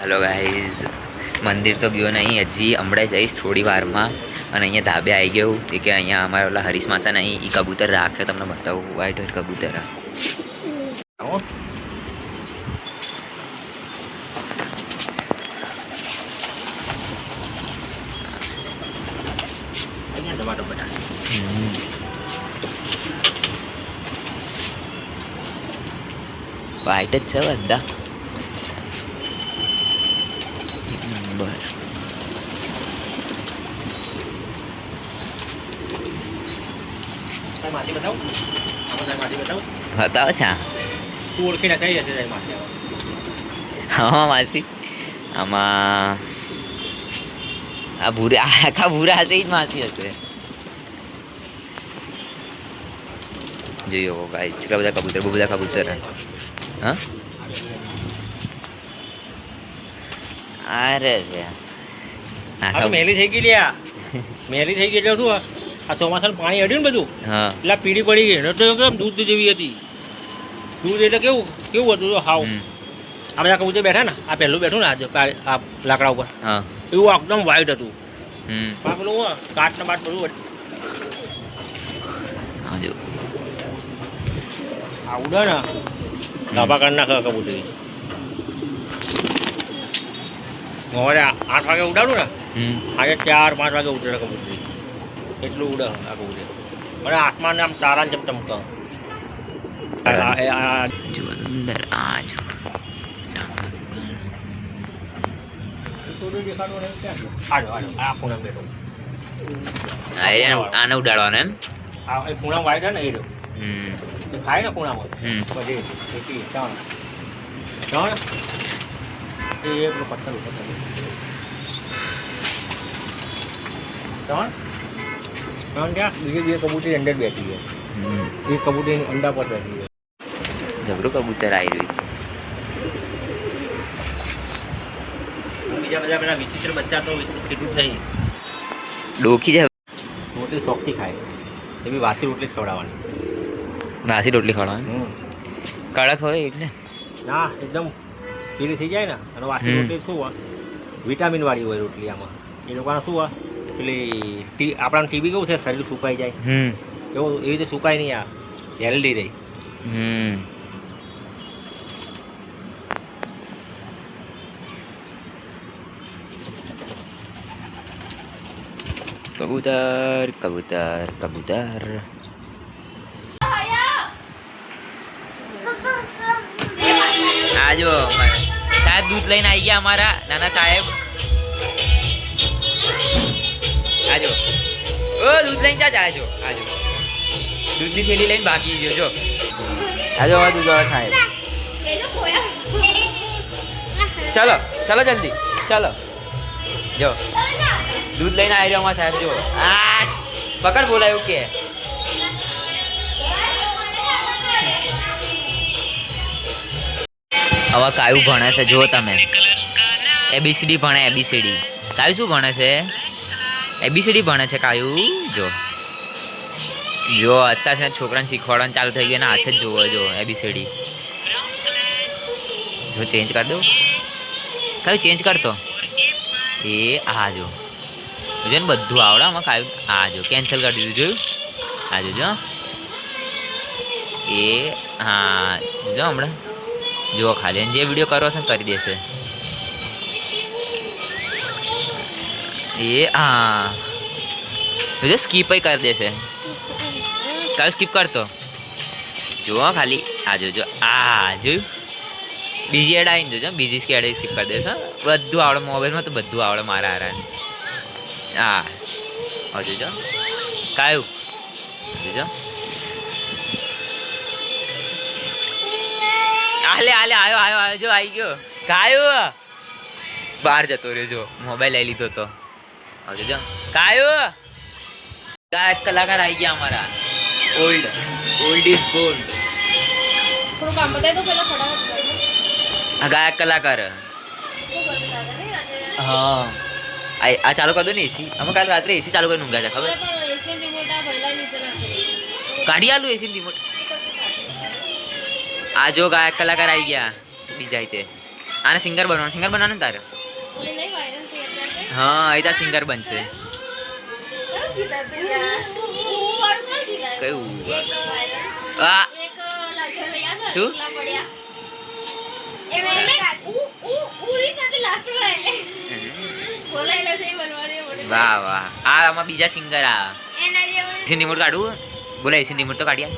Hello guys मंदिर तो गयो नहीं हजी हमें जईश थोड़ी वार में અને અહીંયા ધાબે આવી ગયો કે અહીંયા અમારા ઓલા હરીશ માસા નહીં એ કબૂતર રાખે તમને બતાવું વ્હાઈટ વ્હાઈટ કબૂતર વ્હાઈટ જ છે બધા માસી બતાવ માસી બતાવ બતાવો છા તું ઓળખીને કઈ હશે તારી માસી હા માસી આમાં આ ભૂરા આખા ભૂરા હશે જ માસી હશે જોયો ગાઈસ કેટલા બધા કબૂતર બહુ બધા કબૂતર હા અરે રે આ મેલી થઈ ગઈ લ્યા મેલી થઈ ગઈ એટલે શું આ ચોમાસાનું પાણી અડ્યું ને બધું હા એટલે પીળી પડી ગઈ એટલે એકદમ દૂધ જેવી હતી દૂધ એટલે કેવું કેવું હતું હાવ આ બધા કબૂતર બેઠા ને આ પહેલું બેઠું ને આજે આ લાકડા ઉપર હા એવું એકદમ વ્હાઈટ હતું હા પેલું કાટ ને બાટ બધું હા જો આ ઉડે ને ધાબા કાઢ નાખે કબૂતરી સવારે 8 વાગે ઉડાડું ને આજે 4-5 વાગે ઉડે કબૂતરી એટલું ઉડે આ કબૂતર અને આસમાન આમ તારા જેમ ચમકે અંદર આ જો આને ઉડાડવાનો એમ આ પૂણા વાઈટ ને એ રહ્યો ખાય ને પૂણામાં બધી ચણ એ પેલું પથ્થર ઉપર ચણ ક્યાં બીજી બે કબૂતરી અંદર બેઠી છે એ કબૂતરીની અંડા પર બેઠી છે જબરું કબૂતર આવી રહ્યું બીજા બધા પેલા વિચિત્ર બચ્ચા તો કીધું જ નહીં ડોકી છે રોટલી શોખથી ખાય એ બી વાસી રોટલી જ ખવડાવવાની વાસી રોટલી ખવડાવવાની કડક હોય એટલે ના એકદમ પીળી થઈ જાય ને અને વાસી રોટલી શું હોય વિટામિન વાળી હોય રોટલી આમાં એ લોકોને શું હોય પેલી આપણા ટીબી કેવું છે શરીર સુકાઈ જાય એવું એવી રીતે સુકાય નહીં આ હેલ્ધી રહી કબૂતર કબૂતર કબૂતર આજો સાહેબ દૂધ લઈને આવી ગયા અમારા નાના સાહેબ આજો ઓ દૂધ લઈને ક્યાં જાય છો આજો દૂધની થેલી લઈને ભાગી ગયો જો આજો હવે દૂધ વાળા સાહેબ ચલો ચલો જલ્દી ચલો જો દૂધ લઈને આવી રહ્યો અમારા સાહેબ જો આ પકડ બોલાયું કે હવે કાયું ભણે છે જો તમે એબીસીડી ભણે એબીસીડી કાયું શું ભણે છે એબીસીડી ભણે છે કાયું જો જો અત્યારે છોકરાને શીખવાડવાનું ચાલુ થઈ ગયું ને હાથ જ જોવો જો એબીસીડી જો ચેન્જ કરી દો કાયું ચેન્જ કરતો એ આ જો ને બધું આવડે આમાં કાયું આ જો કેન્સલ કરી દીધું જોયું આ જો એ હા જો હમણાં જો ખાલી જે વિડીયો કરવો છે ને કરી દેશે એ હા જો સ્કીપ કરી દેશે કાલ સ્કીપ કરતો જો ખાલી આ જો આ જોયું બીજી એડ આવીને જોજો બીજી એડ સ્કીપ કરી દેશે બધું આવડે મોબાઈલમાં તો બધું આવડે મારા હારાને હા હજુ જો કાયું જો આલે આલે આવ્યો આવ્યો આવ્યો જો આવી ગયો કાયો બહાર જતો રહ્યો જો મોબાઈલ લઈ લીધો તો હવે જો કાયો ગાયક કલાકાર આવી ગયા અમારા ઓલ્ડ ઇઝ ગોલ્ડ થોડું કામ બતાવી દો પેલા ફટાફટ આ ગાયક કલાકાર હા આ ચાલુ કરી દો ને એસી અમે કાલે રાત્રે એસી ચાલુ કરીને ઊંઘ્યા હતા ખબર કાઢી આલું એસી રિમોટ આ જો ગાયક કલાકાર આવી ગયા બીજા તે આને સિંગર બનવાનું ને તારે. ઓલી નહીં વાયરલ થઈ અત્યારે હા એ તો સિંગર બનશે. કયું ગીત હતું યાર હું વાળું કયું ગીત આવ્યું? કયું? એક વાયરલ આ એક લાજર યાદ હોય શું? એકલા પડ્યા એ મેં ઉરી સાથે લાસ્ટ માં બોલાયેલો છે એ બનવાની મને વાહ વાહ. આ આમાં બીજા સિંગર આ એના જેવું સિંધી મૂળ કાઢવું બોલાય સિંધી મૂળ તો કાઢ્યા.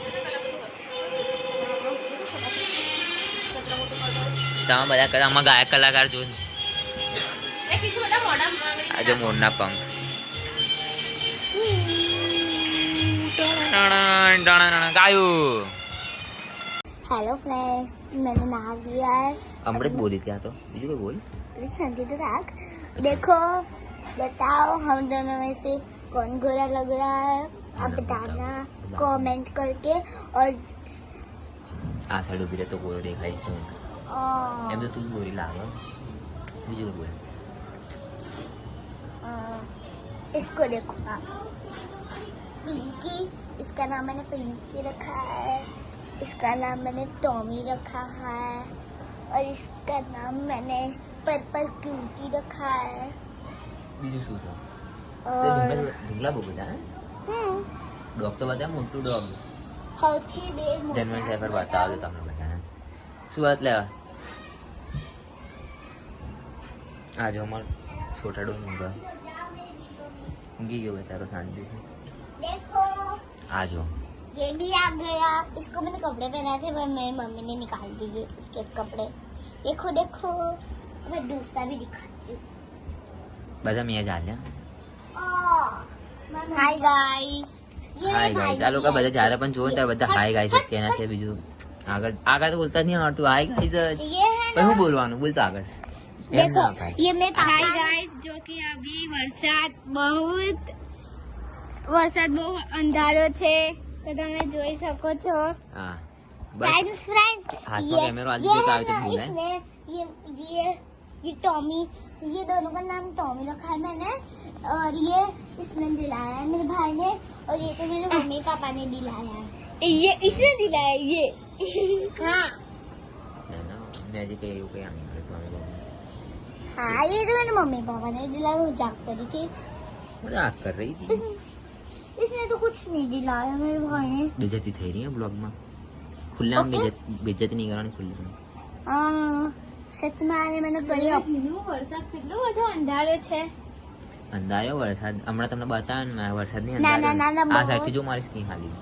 તમે બધા કદાચ આમાં ગાયક કલાકાર જો એ પીછે બધા મોઢા માંગણી આજે મોરના પંખ ગાયું. हेलो फ्रेंड्स मैंने नहा लिया है અમૃત બોલી ત્યાં तो બીજું કોઈ બોલ. संधि तो राख देखो बताओ हम दोनों में से कौन गोरा लग रहा है आप बताना कमेंट करके और આ સાઈડ ઉભી રહે તો ગોરો દેખાય છે. એમ તો તું જ ગોરી લાગે બીજું કોઈ બોલ. इसको देखो आप पिंकी इसका नाम मैंने पिंकी रखा है इसका नाम मैंने टॉमी रखा है और इसका नाम मैंने पर्पल क्यूटी रखा है બીજું શું છે? और ઢીંગલા બહુ બધા ડોગ તો બધા મોટું ડોગ સૌથી બે જન્મ પર બતાવજો તમને બધાને શું વાત લેવા. આ જો અમારો છોટાડો ઊંઘી ગયો બેચારો શાંતિથી. देखो આ જો ये भी आ गया इसको मैंने कपड़े पहनाए थे पर मेरी मम्मी ने निकाल दिए इसके कपड़े देखो देखो मैं दूसरा भी दिखाती हूँ બધા મેં જ હાલ્યા. हाय गाइस ये હાય मेरे भाई ગાઈસ. આ લોકો બધા જ્યારે પણ જોવે ને ત્યારે બધા હાય ગાઈસ જ કહેના છે. બીજું આગળ આગળ તો બોલતા જ નહીં આવડતું. હાય ગાઈસ જ ये है પછી હું બોલવાનું બોલતો આગળ એમ देखो ના થાય. ये मेरे हाय पापा गाइस जो कि अभी વરસાદ બહુ અંધારો છે તો તમે જોઈ શકો છો. હા બસ फ्रेंड्स फ्रेंड्स हाथ में कैमरा वाली जो आए थे बोला है। इसने ये टॉमी ये दोनों का नाम टॉमी रखा है मैंने और ये इसने दिलाया है मेरे भाई ने और ये तो मेरे मम्मी पापा ने दिलाया है ये इसने दिलाया ये हाँ ના, ના, મેં હજી કઈ એવું કઈ આમ નહીં કર્યું. हाँ ये तो मेरे मम्मी पापा ने दिलाया वो मजाक करी थी મજાક કર રહી હતી. इसने तो कुछ नहीं दिलाया मेरे भाई ने બેજતી થઈ રહી है બ્લોગમાં. ખુલ્લામાં Okay. બેજતી નહીં કરવાની ખુલ્લામાં. हाँ सच में आने मैंने करी अब વરસાદ કેટલો બધો અંધારો છે. અંધાર્યો વરસાદ હમણાં તમને બતાવ્યો ને વરસાદ નહીં ના, ના, ના, ના, આ બહુ. સાઈડથી જો મારી સ્કીન ખાલી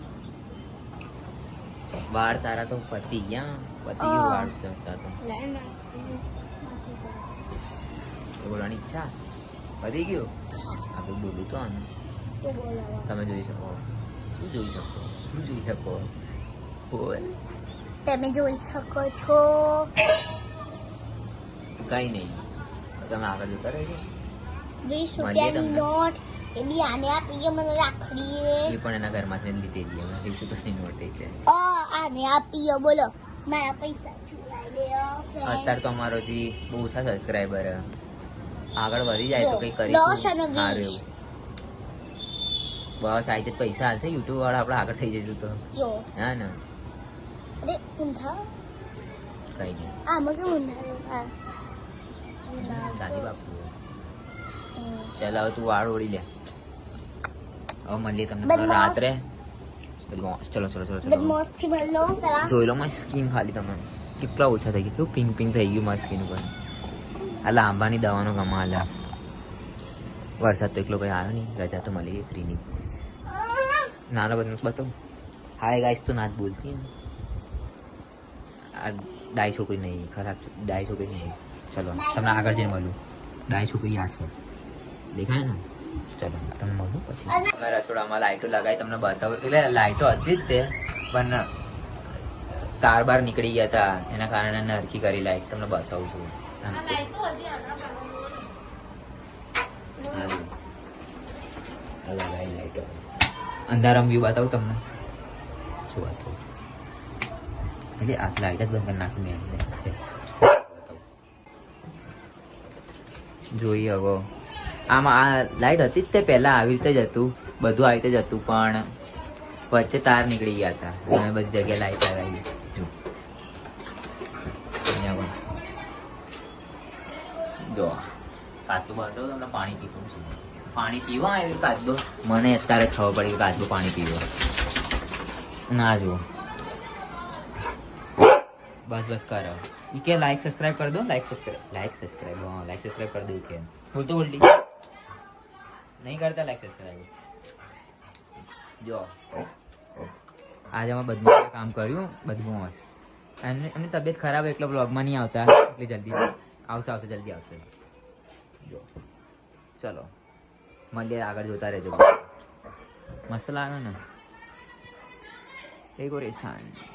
વાળ તારા તો પતી ગયા પતી ગયું વાળ ચડતા તો એ બોલવાની ઈચ્છા પતી ગયું આ તો બોલું તો આનું तो बोला તમે જોઈ શકો શું જોઈ શકો બોલ તમે જોઈ શકો છો કઈ નહીં તમે આગળ જતા રહેજો 20 માનીએ રૂપિયાની તમને. નોટ એ બી આને આપીએ મને રાખડીએ એ પણ એના ઘરમાંથી જ લીધેલી અમે 20 રૂપિયાની નોટ છે આને આપીએ બોલો મારા પૈસા ચૂલાઈ દેઓ અત્યારે તો અમારો હજી બહુ ઓછા સબસ્ક્રાઈબર આગળ વધી જાય તો કઈ 10 અને કરીશું 20. સારું એવું બસ આ રીતે જ પૈસા હાલશે યુટ્યુબ વાળા આપણે આગળ થઈ જઈશું તો જો હા ને અરે ઊંધા કઈ નહીં આમાં કે ઊંધા ચાલી બાપુ ચાલ હવે તું વાળ ઓળી લે હવે મળીએ તમને બદમાશ. રાત્રે બદમાશ. ચલો ચલો ચલો ચલો બદમાશથી મળો પેલા જોઈ લો મારી સ્કીન ખાલી તમને કેટલા ઓછા થઈ ગયા કેવું પિંક પિંક થઈ ગયું મારી સ્કીન ઉપર આ લાંબાની દવાનો કમાલ આ. વરસાદ તો એકલો કઈ આવ્યો નહીં રજા તો મળી ગઈ ફ્રીની નાનો બધું બતાવું હાય ગાઈસ તો ના જ બોલતી ને આ ડાય છોકરી નહીં ખરાબ ડાય છોકરી નહીં ચલો તમને આગળ જઈને મળું ડાય છોકરી આ છે દેખાય ને ચલો તમને મળું પછી અમે રસોડામાં લાઈટો લગાવી તમને બતાવું એટલે લાઈટો હતી જ તે પણ તાર બાર નીકળી ગયા હતા એના કારણે નરખી કરી લાઈટ તમને બતાવું છું આમ તો. હારું. આ લગાવી લાઈટો અંધારામાં વ્યૂ બતાવું તમને શું બતાવું એટલે આ લાઈટ જ બંધ કરી નાખી મેં બતાવું જોઈએ હવે આમાં આ લાઈટ હતી જ તે પહેલા આવી રીતે જ હતું બધું આવી રીતે જ હતું પણ વચ્ચે તાર નીકળી ગયા હતા અને બધી જગ્યાએ લાઈટ લગાવી જો અહીંયા પણ જો કાચું બાટો તમને પાણી પીતું છું પાણી પીવા આવ્યું કાચું મને અત્યારે ખબર પડી કે કાચું પાણી પીવું ના જુઓ બસ બસ કરો ये क्या लाइक सब्सक्राइब कर दो लाइक सब्सक्राइब हाँ लाइक सब्सक्राइब कर दो क्या बोल तो बोल नहीं करता लाइक सब्सक्राइब જો આજે અમે બધું કામ કર્યું બધું મસ્ત એમની તબિયત ખરાબ એટલે બ્લોગમાં નહીં આવતા એટલે જલ્દી આવશે જલ્દી આવશે જો ચલો મળીએ આગળ જોતા રહેજો મસ્ત લાગે ને ડેકોરેશન